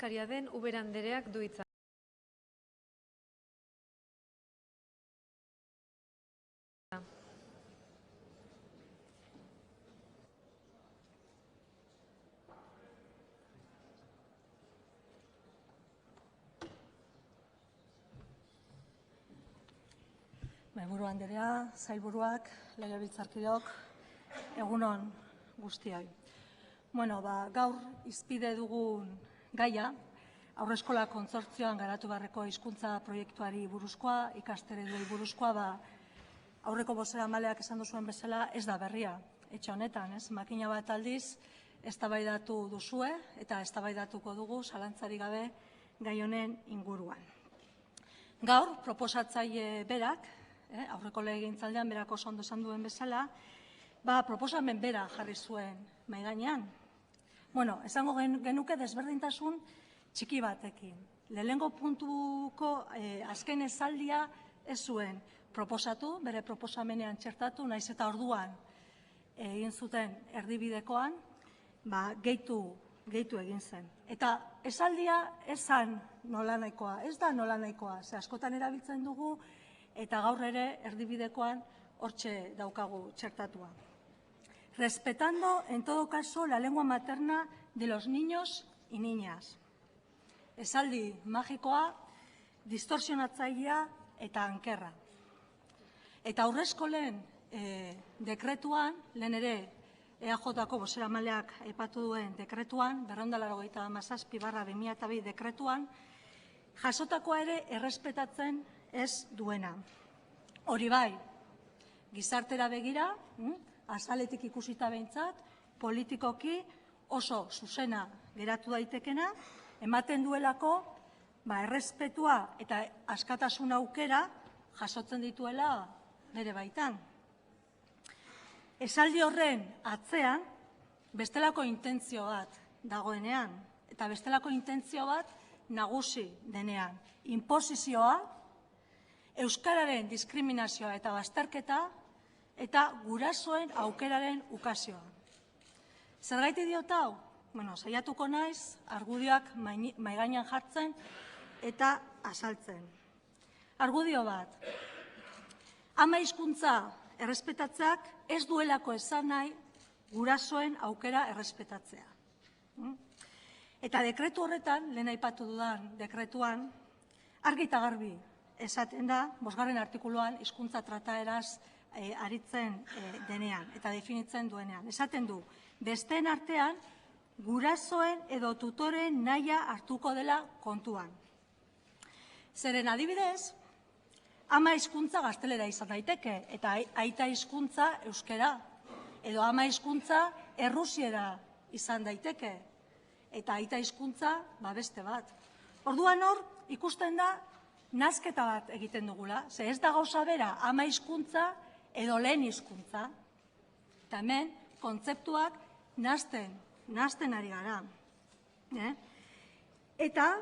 ordezkaria den Ubera andereak du hitza. Mahaiburu anderea, sailburuak, legebiltzarkideok, egun on guztioi. Gaur hizpide dugun gaia, Haurreskola Kontsortzioan garatu beharreko hizkuntza proiektuari buruzkoa, ikasteroei buruzkoa, aurreko bozeramaileak esan duzuen bezala ez da berria. Etxe honetan, makina bat aldiz eztabaidatu duzue eta eztabaidatuko dugu zalantzarik gabe gai honen inguruan. Gaur proposatzaile berak, aurreko legegintzaldian berak oso ondo esan duen bezala, proposamen bera jarri zuen mahai gainean. Esango genuke desberdintasun txiki batekin. Lehenengo puntuko azken esaldia ez zuen proposatu, bere proposamenean txertatu, naiz eta orduan egin zuten erdibidekoan, gehitu egin zen. Eta esaldia ez zen nolanahikoa, ez da nolanahikoa, ze askotan erabiltzen dugu eta gaur ere erdibidekoan hortxe daukagu txertatua. Respetando en todo caso la lengua materna de los niños y niñas. Esaldi magikoa, distorsionatzailea eta ankerra. Eta haurreskolen dekretuan, lehen ere EAJ-ko bozeramaileak aipatu duen dekretuan, 287/2002 dekretuan, jasotakoa ere errespetatzen ez duena. Hori bai, gizartera begira, azaletik ikusita behintzat, politikoki oso zuzena geratu daitekena, ematen duelako errespetua eta askatasun aukera jasotzen dituela bere baitan. Esaldi horren atzean bestelako intentzio bat dagoenean, eta bestelako intentzio bat nagusi denean. Inposizioa, euskararen diskriminazioa eta bazterketa, eta gurasoen aukeraren ukazioa. Zergatik diot hau? Saiatuko naiz argudioak mahai gainean jartzen eta azaltzen. Argudio bat, ama hizkuntza errespetatzeak ez duelako esan nahi gurasoen aukera errespetatzea. Eta dekretu horretan, lehen aipatu dudan dekretuan, argi eta garbi esaten da, 5. artikuluan hizkuntza trataeraz aritzen denean eta definitzen duenean. Esaten du, besteen artean gurasoen edo tutoren nahia hartuko dela kontuan. Zeren adibidez, ama hizkuntza gaztelera izan daiteke eta aita hizkuntza euskera, edo ama hizkuntza errusiera izan daiteke eta aita hizkuntza beste bat. Orduan hor ikusten da nahasketa bat egiten dugula, ze ez da gauza bera ama hizkuntza edo lehen hizkuntza. Eta hemen kontzeptuak nahasten ari gara. Eta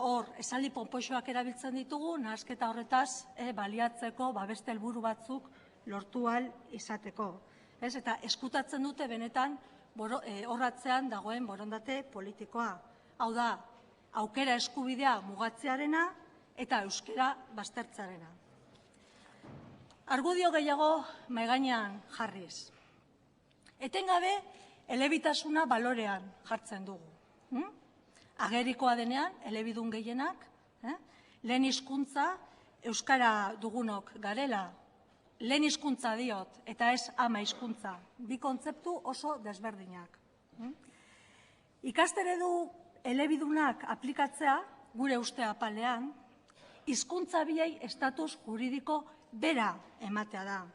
hor esaldi ponpoxoak erabiltzen ditugu nahasketa horretaz baliatzeko beste helburu batzuk lortu ahal izateko. Eta eskutatzen dute benetan horratzean dagoen borondate politikoa. Hau da, aukera eskubidea mugatzearena eta euskara baztertzearena. Argudio gehiago mahai gainean jarriz. Etengabe elebitasuna balorean jartzen dugu. Agerikoa denean, elebidun gehienak, lehen hizkuntza euskara dugunok garela, lehen hizkuntza diot eta ez ama hizkuntza, bi kontzeptu oso desberdinak. Ikasteredu elebidunak aplikatzea, gure uste apalean, hizkuntza biei estatus juridiko bera ematea da.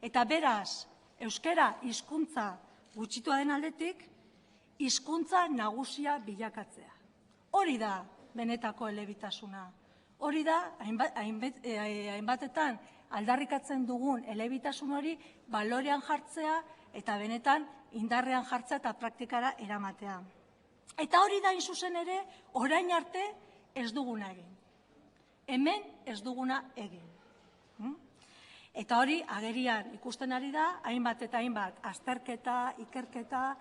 Eta beraz, euskara hizkuntza gutxitua den aldetik, hizkuntza nagusia bilakatzea. Hori da benetako elebitasuna. Hori da hainbatetan aldarrikatzen dugun elebitasun hori balorean jartzea eta benetan indarrean jartzea eta praktikara eramatea. Eta hori da hain zuzen ere orain arte ez duguna egin. Hemen ez duguna egin. Eta hori agerian ikusten ari da hainbat eta hainbat azterketa, ikerketetan.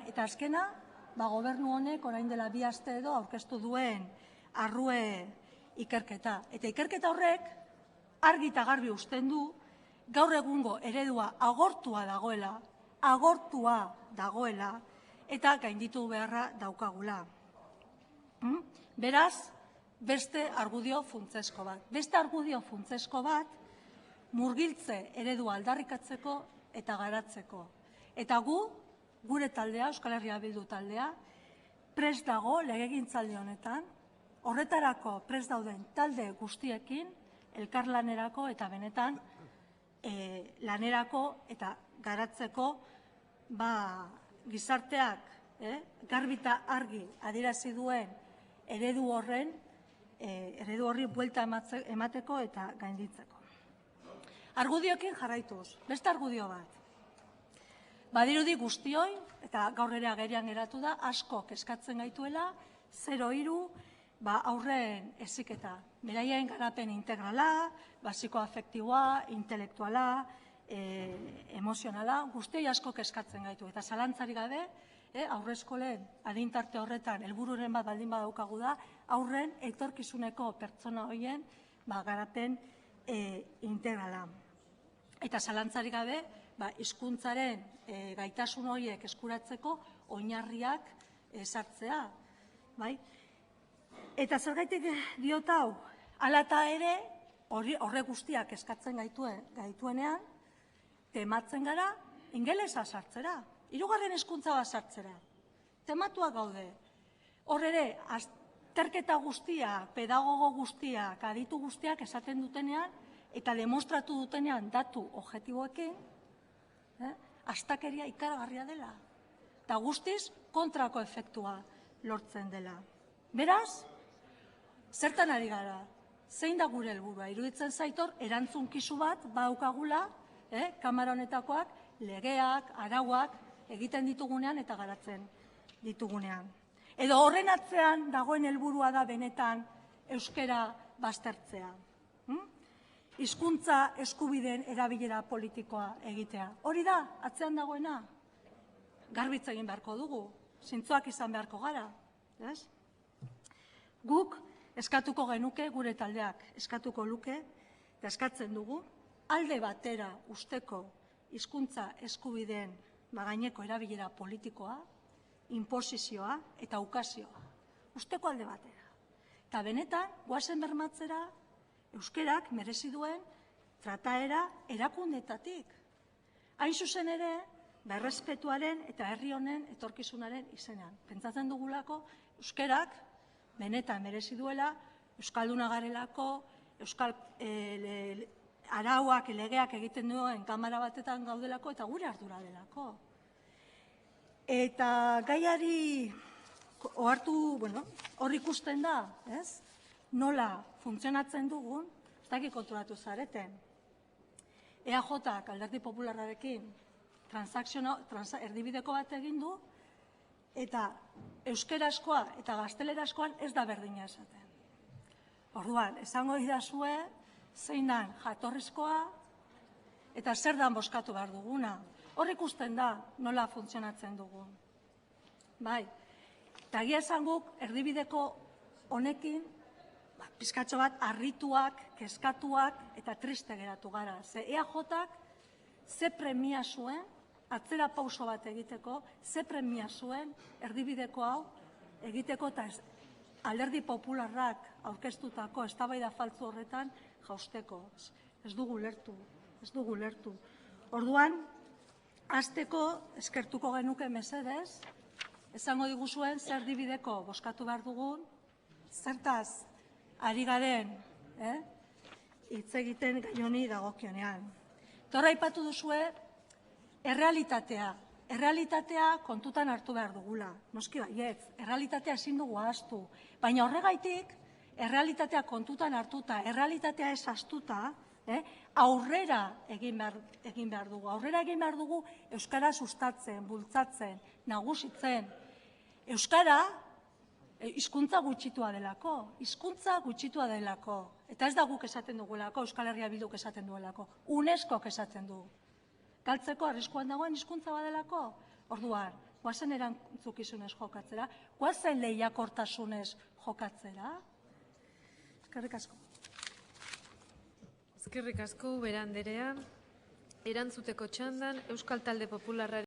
Eta azkena gobernu honek orain dela 2 aste edo aurkeztu duen arrue ikerketa. Eta ikerketa horrek argi eta garbi uzten du gaur egungo eredua agortua dagoela eta gainditu beharra daukagula. Beraz, beste argudio funtsezko bat. Beste argudio funtsezko bat murgiltze eredua aldarrikatzeko eta garatzeko. Eta gure taldea, Euskal Herria Bildu taldea, prest dago legegintzaldi honetan, horretarako prest dauden talde guztiekin, elkarlanerako eta benetan lanerako eta garatzeko gizarteak garbi eta argi adierazi duen eredu horri buelta emateko eta gainditzeko. Argudioekin jarraituz, beste argudio bat. Badirudi guztioi, eta gaur ere agerian geratu da, asko kezkatzen gaituela, 0-3 aurren heziketa. Beraien garapen integrala, basiko-afektiboa, intelektuala, emozionala, guztioi asko kezkatzen gaitu. Eta zalantzarik gabe, haurreskolen adintarte horretan helbururen bat baldin badaukagu da, aurren etorkizuneko pertsona horien garapen integrala. Eta zalantzarik gabe, hizkuntzaren gaitasun horiek eskuratzeko oinarriak sartzea. Eta zergatik diot hau, hala eta ere, horrek guztiak eskatzen gaituenean, tematzen gara ingelesa sartzera, 3. hizkuntza bat sartzera. Tematuak gaude. Hor ere, azterketa guztiak, pedagogo guztiak, aditu guztiak esaten dutenean, eta demostratu dutenean datu objektiboekin, astakeria ikaragarria dela. Eta guztiz kontrako efektua lortzen dela. Beraz, zertan ari gara? Zein da gure helburua? Iruditzen zaitor, erantzunkizu bat badaukagula, Kamara honetakoak, legeak, arauak egiten ditugunean eta garatzen ditugunean. Edo horren atzean dagoen helburua da benetan euskara baztertzea. Hizkuntza eskubideen erabilera politikoa egitea. Hori da, atzean dagoena. Garbitz egin beharko dugu, zintzoak izan beharko gara. Guk eskatuko genuke, gure taldeak eskatuko luke, eta eskatzen dugu, alde batera usteko hizkuntza eskubideen gaineko erabilera politikoa, inposizioa eta ukazioa. Usteko alde batera. Eta benetan, goazen bermatzera, euskerak merezi duen trataera erakundetatik. Hain zuzen ere, errespetuaren eta herri honen etorkizunaren izenean. Pentsatzen dugulako, euskerak benetan merezi duela, euskalduna garelako, euskal arauak, legeak egiten duen kamara batetan gaudelako eta gure ardura delako. Eta gaiari hor ikusten da, nola funtzionatzen dugun, ez dakit konturatu zareten. EAJak Alderdi Popularrarekin erdibideko bat egin du, eta euskarazkoa eta gaztelerazkoan ez da berdina esaten. Orduan, esango didazue, zein dan jatorrizkoa eta zer dan bozkatu behar duguna. Hor ikusten da nola funtzionatzen dugun. Bai, eta egia esan guk erdibideko honekin pizkatxo bat harrituak, kezkatuak eta triste geratu gara. Ze EAJak ze premia zuen, atzera pauso bat egiteko, ze premia zuen erdibideko hau egiteko eta Alderdi Popularrak aurkeztutako eztabaida faltsu horretan jausteko. Ez dugu ulertu. Orduan, hasteko eskertuko genuke mesedez, esango diguzuen zer erdibideko bozkatu behar dugun, zertaz ari garen hitz egiten gai honi dagokionean. Torra aipatu duzue errealitatea kontutan hartu behar dugula. Noski baietz, errealitatea ezin dugu ahaztu. Baina horregaitik, errealitatea kontutan hartuta, errealitatea ez ahaztuta, aurrera egin behar dugu. Aurrera egin behar dugu euskara sustatzen, bultzatzen, nagusitzen. Euskara hizkuntza gutxitua delako. Eta ez da guk esaten dugulako, Euskal Herria Bilduk esaten duelako. UNESCOk esaten du. Galtzeko arriskuan dagoen hizkuntza badelako. Orduan, Goazen erantzukizunez jokatzera, goazen lehiakortasunez jokatzera. Eskerrik asko. Eskerrik asko, Ubera andrea. Erantzuteko txandan, Euskal Talde Popularraren